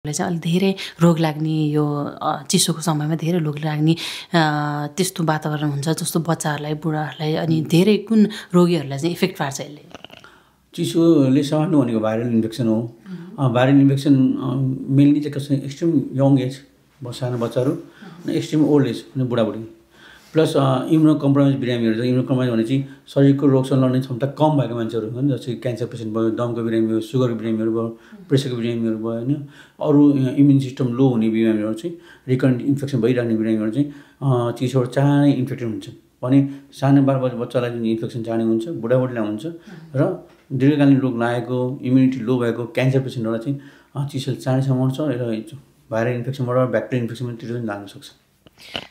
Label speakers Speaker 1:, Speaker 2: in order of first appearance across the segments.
Speaker 1: चाहिँ अलि धेरै रोग लाग्ने यो चिसोको समयमा धेरै रोग लाग्ने त्यस्तो वातावरण हुन्छ जस्तो बच्चाहरूलाई बुढाहरूलाई अनि धेरै कुन रोगीहरूलाई चाहिँ इफेक्ट पार्छ यसले
Speaker 2: चिसोले सर्नु भनेको भाइरल इन्फेक्सन हो भाइरल इन्फेक्सन मेनली चाहिँ कसै एक्सट्रिम यङ एज सानो बच्चाहरू एक्सट्रिम ओल्ड एज अनि बुढाबुढी प्लस इम्युनो कम्प्रोमाइज बिरामीहरू छ इम्युनो कम्प्रोमाइज भने चाहिँ शरीरको रोगसँग लड्ने क्षमता कम भएको मान्छेहरू होइन जस्तै क्यान्सर पेसेन्ट भयो दमको बिरामी भयो सुगरको बिरामीहरू भयो प्रेसरको बिरामीहरू भयो होइन अरू इम्युन सिस्टम लो हुने बिरामीहरू चाहिँ रिकरेन्ट इन्फेक्सन भइरहने बिरामीहरू चाहिँ चिसोबाट चाँडै इन्फेक्टेड हुन्छ भने सानो 12 वर्ष बच्चालाई जुन इन्फेक्सन चाँडै हुन्छ बुढाबुढीलाई हुन्छ र दीर्घकालीन रोग लागेको इम्युनिटी लो भएको क्यान्सर पेसेन्टहरूलाई चाहिँ चिसोले चाँडैसम्म मर्छ र भाइरल इन्फेक्सनबाट ब्याक्टेरियल इन्फेक्सनतिर पनि लाग्न सक्छ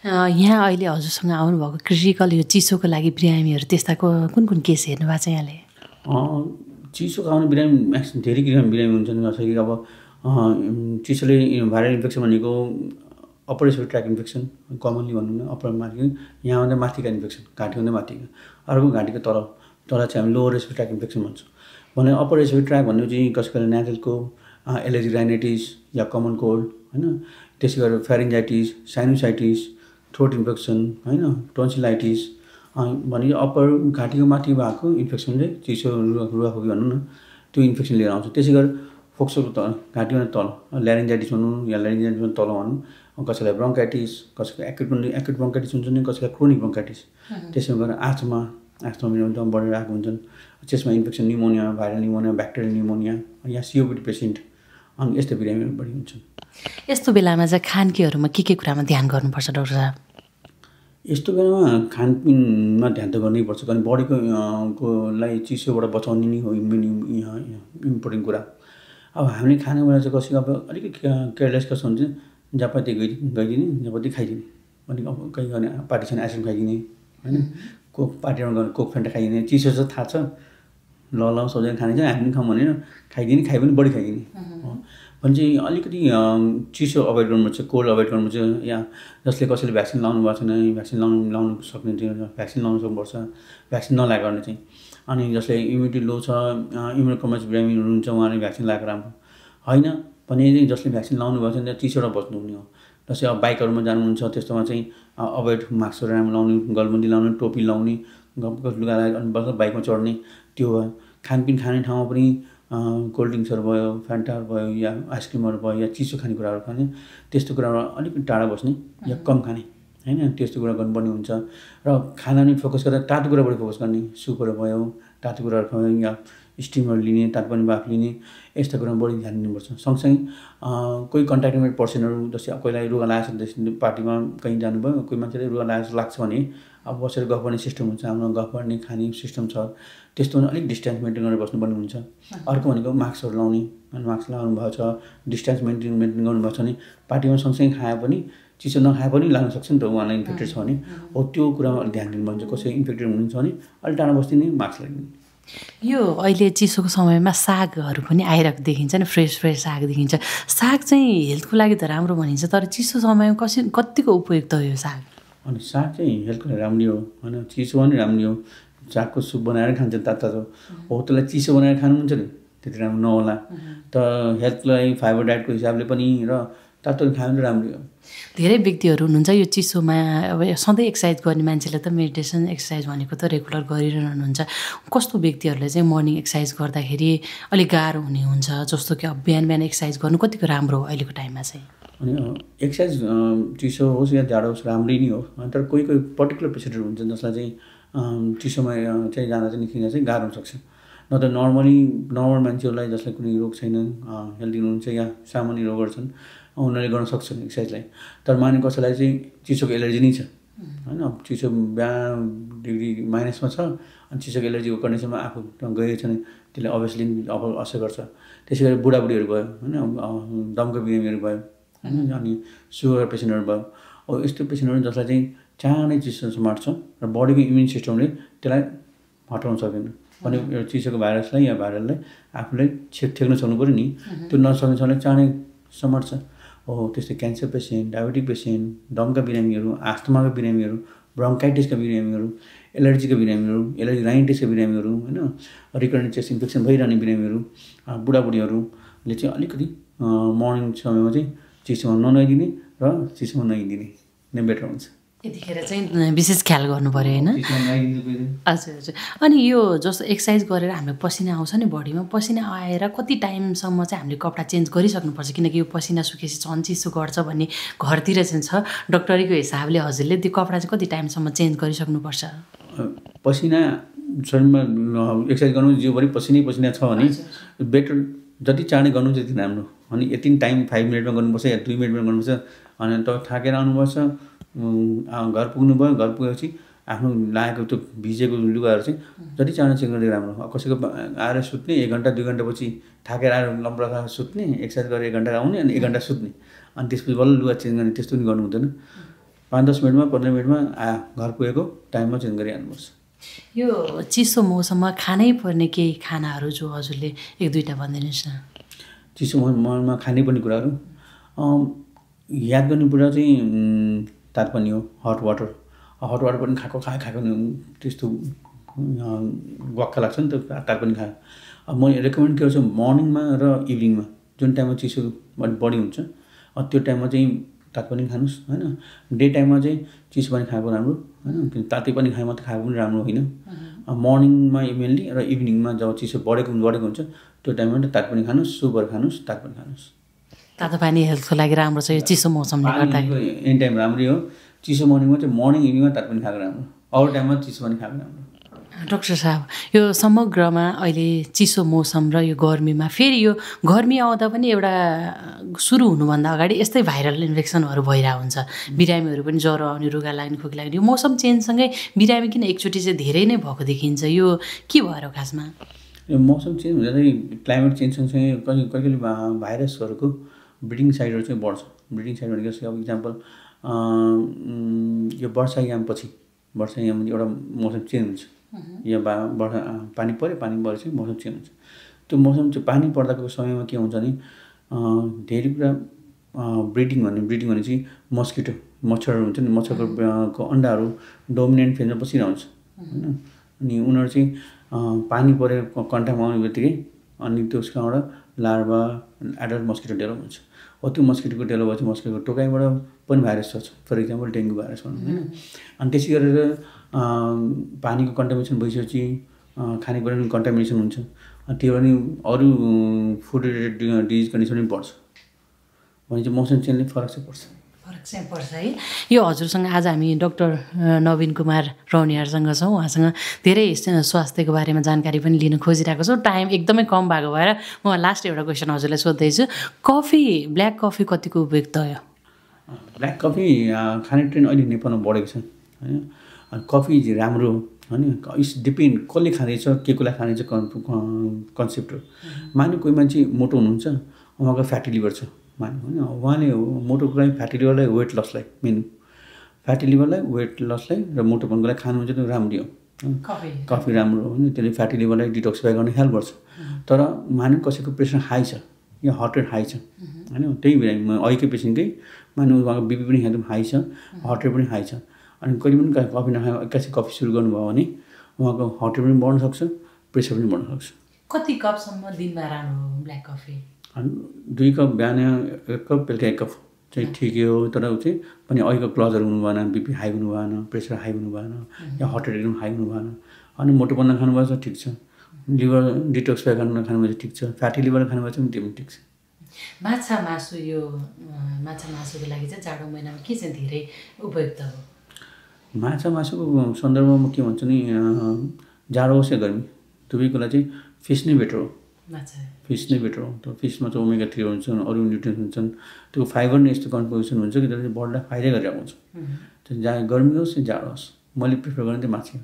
Speaker 1: यहाँ अहिले हजुरसँग आउनुभएको क्रिटिकल यो चिसोको लागि बिरामीहरू त्यस्ताको कुन केस हेर्नु भएको छ यहाँले
Speaker 2: चिसोको आउने बिरामी धेरै किसिमका बिरामी हुन्छन् जस्तै कि अब चिसोले भाइरल इन्फेक्सन भनेको upper respiratory track infection commonly भनौँ न अप्पर माथि यहाँ भन्दा माथिका इन्फेक्सन घाँटीभन्दा माथिका अर्को घाँटीको तल चाहिँ हामी लोवर रेस्पिरेटरी ट्र्याक इन्फेक्सन भन्छौँ भने अप्पर रेस्पिरेटरी ट्र्याक भन्नु चाहिँ कसैको नेजलको एलर्जी राइनाइटिस या कमन कोल्ड होइन त्यसै गरेर फेरिन्जाइटिस साइनोसाइटिस थ्रोट इन्फेक्सन होइन टन्सिलाइटिस भने अप्पर घाँटीको माथि भएको इन्फेक्सनले चिसो रुगाखोकी भनौँ न त्यो इन्फेक्सन लिएर आउँछ त्यसै गरेर फोक्सोको तल घाँटीभन्दा तल ल्यारिन्जाइटिस भनौँ या ल्यारिन्जाइटिस तल भनौँ कसैलाई ब्रोन्काइटिस कसैको एक्युट ब्रोन्काइटिस हुन्छ नि कसैलाई क्रोनिक ब्रोन्काइटिस त्यसै गरेर आस्थमा दम बढेर आएको हुन्छन् चेस्टमा infection pneumonia viral pneumonia bacterial pneumonia या सिओपिडी पेसेन्ट अनि यस्तो बिरामीहरू बढी हुन्छन्
Speaker 1: यस्तो बेलामा चाहिँ खानकीहरूमा के कुरामा ध्यान गर्नुपर्छ डाक्टर साहब
Speaker 2: यस्तो बेलामा खानपिनमा ध्यान त गर्नैपर्छ किनभने बडीकोलाई चिसोबाट बचाउने नै हो इम्पोर्टेन्ट कुरा अब हामीले खाने बेला चाहिँ कसैको अब अलिकति केयरलेस कस्तो हुन्छ जहाँ पाए गइदिने जहाँ पाए खाइदिने अनि अब कहीँ गर्ने पार्टी छैन आइसक्रिम खाइदिने होइन कोक पार्टीमा गएर कोक फेन्टा खाइदिने चिसो चाहिँ थाहा छ ल सबैजना खाने चाहिँ हामी पनि खाऊँ भनेर खाइदिने खाइ पनि बढी खाइदिने भने चाहिँ अलिकति चिसो अभोइड गर्नुपर्छ कोल्ड अभोइड गर्नुपर्छ या जसले कसैले भ्याक्सिन लाउनु भएको छैन भ्याक्सिन लाउनु सक्ने थियो भ्याक्सिन लाउनु सक्नुपर्छ भ्याक्सिन नलाएको गर्ने चाहिँ अनि जसले इम्युनिटी लो छ इम्युनो कम्प्रोमाइज बिरामीहरू हुनुहुन्छ उहाँले भ्याक्सिन लगाएको राम्रो होइन भने जसले भ्याक्सिन लाउनु भएको छैन चिसोबाट बच्नु हुने हो जस्तै अब बाइकहरूमा जानुहुन्छ त्यस्तोमा चाहिँ अभोइड मास्कहरू राम्रो लाउने गलबन्दी लाउने टोपी लाउने लुगा लगाएर अनि बस बाइकमा चढ्ने त्यो भयो खानपिन खाने ठाउँमा पनि कोल्ड ड्रिङ्क्सहरू भयो फ्यान्टाहरू भयो या आइसक्रिमहरू भयो या चिसो खानेकुराहरू खाने त्यस्तो कुराबाट अलिकति टाढा बस्ने या कम खाने होइन त्यस्तो कुरा गर्नुपर्ने हुन्छ र खाना पनि फोकस गरेर तातो कुरा बढी फोकस गर्ने सुपहरू भयो तातो कुराहरू खुवाउने या स्टिमहरू लिने तातो पानी बाफ लिने यस्ता कुरामा बढी ध्यान दिनुपर्छ सँगसँगै कोही कन्ट्याक्टेड पर्सनहरू जस्तै कोहीलाई रुगा लागेको छ पार्टीमा कहीँ जानुभयो कोही मान्छेले रुगा लाग्छ भने अब बसेर गफ गर्ने सिस्टम हुन्छ हाम्रो गफ गर्ने खाने सिस्टम छ त्यस्तो अलिक डिस्टेन्स मेन्टेन गरेर बस्नुपर्ने हुन्छ अर्को भनेको मास्कहरू लाउने अनि मास्क लगाउनु भएको छ डिस्टेन्स मेन्टेन गर्नुभएको छ भने पार्टीमा सँगसँगै खाए पनि चिसो नखाए पनि लाग्न सक्छ नि त उहाँलाई इन्फेक्टेड छ भने हो त्यो कुरामा अलिक ध्यान दिनुपर्छ कसै इन्फेक्टेड हुनुहुन्छ भने अलिक टाढा बस्दिने मास्क लगाइदिने
Speaker 1: यो अहिले चिसोको समयमा सागहरू पनि आइरहेको देखिन्छ नि फ्रेस साग देखिन्छ साग चाहिँ हेल्थको लागि त राम्रो भनिन्छ तर चिसो समयमा कतिको उपयुक्त हो यो साग
Speaker 2: अनि साग चाहिँ हेल्थको लागि राम्रै हो होइन चिसो पनि राम्रै हो सागको सुप बनाएर खान्छ तातो हो त्यसलाई चिसो बनाएर खानुहुन्छ नि त्यति राम्रो नहोला त हेल्थलाई फाइबर डाइटको हिसाबले पनि र तातो खानु पनि राम्रै हो
Speaker 1: धेरै व्यक्तिहरू हुनुहुन्छ यो चिसोमा अब सधैँ एक्सर्साइज गर्ने मान्छेले त मेडिटेसन एक्सर्साइज भनेको त रेगुलर गरिरहनुहुन्छ कस्तो व्यक्तिहरूले चाहिँ मर्निङ एक्सर्साइज गर्दाखेरि अलिक गाह्रो हुने हुन्छ जस्तो कि अब बिहान एक्सर्साइज गर्नु कतिको राम्रो हो अहिलेको टाइममा चाहिँ
Speaker 2: अनि एक्सर्साइज चिसो होस् या जाडो होस् राम्रै नै हो तर कोही पर्टिकुलर पेसेन्टहरू हुन्छ जसलाई चाहिँ चिसोमा चाहिँ जाँदा चाहिँ निस्किँदा चाहिँ गाह्रो हुनसक्छ न त नर्मल मान्छेहरूलाई जसलाई कुनै रोग छैन हेल्दी हुनुहुन्छ या सामान्य रोगहरू छन् उनीहरूले गर्न सक्छन् एक्सर्साइजलाई तर माने कसैलाई चाहिँ चिसोको एलर्जी नै छ होइन चिसो 42 डिग्री माइनसमा छ अनि चिसोको एलर्जीको कन्डिसनमा आफू गएको छ भने त्यसले अभियसली अब असर गर्छ त्यसै गरी बुढाबुढीहरू भयो होइन दमको बिरामीहरू भयो होइन अनि सुगर पेसेन्टहरू भयो अब यस्तो पेसेन्टहरू जसलाई चाहिँ चाँडै चिसो समाट्छ र बडीको इम्युन सिस्टमले त्यसलाई हटाउन सक्दैन अनि यो चिसोको भाइरसलाई या भाइरललाई आफूलाई ठेक्न सक्नु पऱ्यो नि त्यो नसक्ने छ भने चाँडै समाट्छ हो त्यस्तै cancer patient diabetic patient Dumka बिरामीहरू आस्थमाका बिरामीहरू ब्रोन्काइटिसका बिरामीहरू एलर्जीका बिरामीहरू एलर्जी राइनाइटिसका बिरामीहरू होइन रिकरेन्ट चेस्ट इन्फेक्सन भइरहने बिरामीहरू बुढाबुढीहरूले चाहिँ अलिकति मर्निङ समयमा चाहिँ चिसोमा ननुहाइदिने र चिसोमा नुहाइदिने नै बेटर हुन्छ।
Speaker 1: यतिखेर चाहिँ विशेष ख्याल गर्नु पऱ्यो होइन? हजुर हजुर। अनि यो जस्तो एक्सर्साइज गरेर हाम्रो पसिना आउँछ नि बडीमा, पसिना आएर कति टाइमसम्म चाहिँ हामीले कपडा चेन्ज गरिसक्नुपर्छ? किनकि यो पसिना सुकेपछि झन् चिसो गर्छ भन्ने घरतिर चाहिँ छ। डक्टरीको हिसाबले हजुरले त्यो कपडा चाहिँ कति टाइमसम्म चेन्ज गरिसक्नुपर्छ?
Speaker 2: पसिना शरीरमा एक्सर्साइज गर्नु जिउभरि पसिनै छ भने बेटर, जति चाँडै गर्नु त्यति राम्रो। अनि यति टाइम 5 मिनटमा गर्नुपर्छ या 2 मिनटमा गर्नुपर्छ। अनि तपाईँ थाकेर आउनुपर्छ, घर पुग्नुभयो, घर पुगेपछि आफ्नो लागेको त्यो भिजेको लुगाहरू चाहिँ जति चाँडो चेन्ज गरिदिएको राम्रो। कसैको आएर सुत्ने 1 घन्टा 2 घन्टापछि थाकेर आएर लम्बा सुत्ने, एक्सर्साइज गरेर 1 घन्टा आउने अनि 1 घन्टा सुत्ने, अनि त्यसपछि बल्ल लुगा चेन्ज गर्ने, त्यस्तो पनि गर्नु हुँदैन। 5-10 मिनटमा 15 मिनटमा घर पुगेको टाइममा चेन्ज गरिहाल्नुपर्छ।
Speaker 1: यो चिसो मौसममा खानै पर्ने केही खानाहरू जो हजुरले 1-2टा भनिदिनुहोस् न।
Speaker 2: चिसो मौसममा खानै पर्ने कुराहरू याद गर्ने कुरा चाहिँ तात्पर्य हो हट वाटर पनि खाएको त्यस्तो ग्वाक्क लाग्छ नि त, तात्पर्य खायो। अब म रेकमेन्ड के गर्छु मर्निङमा र इभिनिङमा जुन टाइममा चिसो बढी हुन्छ त्यो टाइममा चाहिँ तात्पर्य खानुहोस् होइन। डे टाइममा चाहिँ चिसो पानी खाएको राम्रो होइन, तातै पानी खाए मात्रै खाएको पनि राम्रो होइन। मर्निङमा मेनली र इभिनिङमा जब चिसो बढेको हुन्छ त्यो टाइममा तातपानी खानुहोस्, सुपहरू खानुहोस्, तातपानी खानुहोस्।
Speaker 1: तातो पानी हेल्थको लागि राम्रो छ यो चिसो मौसमले गर्दाखेरि।
Speaker 2: एनी टाइम राम्रै हो, चिसो मर्निङमा चाहिँ मर्निङ इभिनिङमा तातपानी खाएको राम्रो, अरू टाइममा चिसो पानी खाएको राम्रो।
Speaker 1: डाक्टर साहब, यो समग्रमा अहिले चिसो मौसम र यो गर्मीमा फेरि यो गर्मी आउँदा पनि एउटा सुरु हुनुभन्दा अगाडि यस्तै भाइरल इन्फेक्सनहरू भइरहेको हुन्छ। बिरामीहरू पनि ज्वरो आउने, रुगा लाग्ने, खोकी लाग्ने। यो मौसम चेन्जसँगै बिरामी किन एकचोटि चाहिँ धेरै नै भएको देखिन्छ, यो के भएर हो खासमा?
Speaker 2: यो मौसम चेन्ज हुँदा चाहिँ क्लाइमेट चेन्ज सँगसँगै कहिले भाइरसहरूको ब्रिडिङ साइडहरू चाहिँ बढ्छ। ब्रिडिङ साइड भनेको अब इक्जाम्पल यो वर्षायामपछि एउटा मौसम चेन्ज हुन्छ, या पानी पऱ्यो, पानी परेपछि मौसम चेन्ज हुन्छ। त्यो मौसम चाहिँ पानी पर्दाको समयमा के हुन्छ भने धेरै कुरा ब्रिडिङ भने चाहिँ मच्छरहरू हुन्छ नि, मच्छरको अन्डाहरू डोमिनेन्ट फेजमा बसिरहन्छ होइन। अनि उनीहरू चाहिँ पानी परेर कन्ट्याक्टमा आउने बित्तिकै अनि त्यसबाट लार्भा एडल्ट मस्किटो डेभलप हुन्छ। हो त्यो मस्किटोको डेभलप भएपछि मस्किटोको टोकाइबाट पनि भाइरस छ, फर इक्जाम्पल डेङ्गु भाइरस भनौँ होइन। अनि त्यसै गरेर पानीको कन्टामिनेसन भइसकेपछि खानेकुरा पनि कन्टामिनेसन हुन्छ, त्यो पनि अरू फुड रिलेटेड डिजिज कन्डिसन पनि बढ्छ। भने चाहिँ मौसम चेन्जले फरक चाहिँ पर्छ
Speaker 1: है। यो हजुरसँग आज हामी डाक्टर नवीन कुमार रौनियारसँग छौँ। उहाँसँग धेरै स्वास्थ्यको बारेमा जानकारी पनि लिन खोजिरहेको छौँ। टाइम एकदमै कम भएको भएर म लास्ट एउटा क्वेसन हजुरलाई सोध्दैछु। ब्ल्याक कफी कतिको उपयुक्त हो?
Speaker 2: ब्ल्याक कफी खाने ट्रेन्ड अहिले नेपालमा बढेको छ होइन। कफी राम्रो होइन, इट्स डिपेन्ड कसले खाँदैछ, के कोलाई खाँदैछ कन्सेप्ट हो। माने कोही मान्छे मोटो हुनुहुन्छ, उहाँको फ्याटी लिभर छ माने होइन, उहाँले मोटोको लागि फ्याटी लिभरलाई वेट लसलाई फ्याटी लिभरलाई वेट लसलाई र मोटोपनको लागि खानुहुन्छ त्यो राम्रै हो। कफी राम्रो हो होइन, त्यसले फ्याटी लिभरलाई डिटक्सिफाई गर्ने हेल्प गर्छ। तर माने कसैको प्रेसर हाई छ या हार्ट रेट हाई छ होइन, त्यही बिरामी अहिलेकै पेसेन्टकै माने उहाँको बिपी पनि एकदम हाई छ, हार्ट रेट पनि हाई छ। अनि कहिले पनि कफी नखाए एक्कासी कफी सुरु गर्नुभयो भने उहाँको हार्ट रेट पनि बढ्न सक्छ, प्रेसर पनि बढ्न सक्छ।
Speaker 1: कति कपसम्म दिनमा राम्रो ब्ल्याक कफी?
Speaker 2: 2 कप बिहान, 1 कप बेलुका 1 कप चाहिँ ठिकै हो। तर चाहिँ पनि अहिलेको क्लजहरू हुनु भएन, बिपी हाई हुनु भएन, प्रेसर हाई हुनु भएन, या हार्ट रेट एकदम हाई हुनु भएन। अनि मोटोपन नखानुभएछ ठिक छ, लिभर डिटक्सिफाई गर्न नखानुभएछ ठिक छ, फ्याटी लिभर खानुभएछ पनि त्यो पनि ठिक छ।
Speaker 1: माछा मासुको लागि चाहिँ जाडो महिनामा के चाहिँ धेरै उपयुक्त हो?
Speaker 2: माछा मासुको सन्दर्भमा के भन्छु नि, जाडो होस् या गर्मी दुवैको लागि चाहिँ फिस नै बेटर हो। फिस नै बेटर हो। त्यो फिसमा चाहिँ ओमेगा 3 हुन्छन्, अरू न्युट्रियन्स हुन्छन्, त्यो फाइबर नै यस्तो कम्पोजिसन हुन्छ कि त्यसले बडीलाई फाइदै गरिरहेको हुन्छ। त्यो गर्मी होस् या जाडो होस्, मैले प्रिफर गर्ने चाहिँ माछा हो।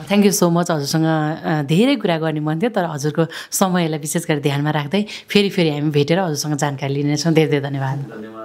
Speaker 1: Thank you so much. हजुरसँग धेरै कुरा गर्ने मन थियो, तर हजुरको समयलाई विशेष गरी ध्यानमा राख्दै फेरि हामी भेटेर हजुरसँग जानकारी लिनेछौँ। धेरै धेरै धन्यवाद।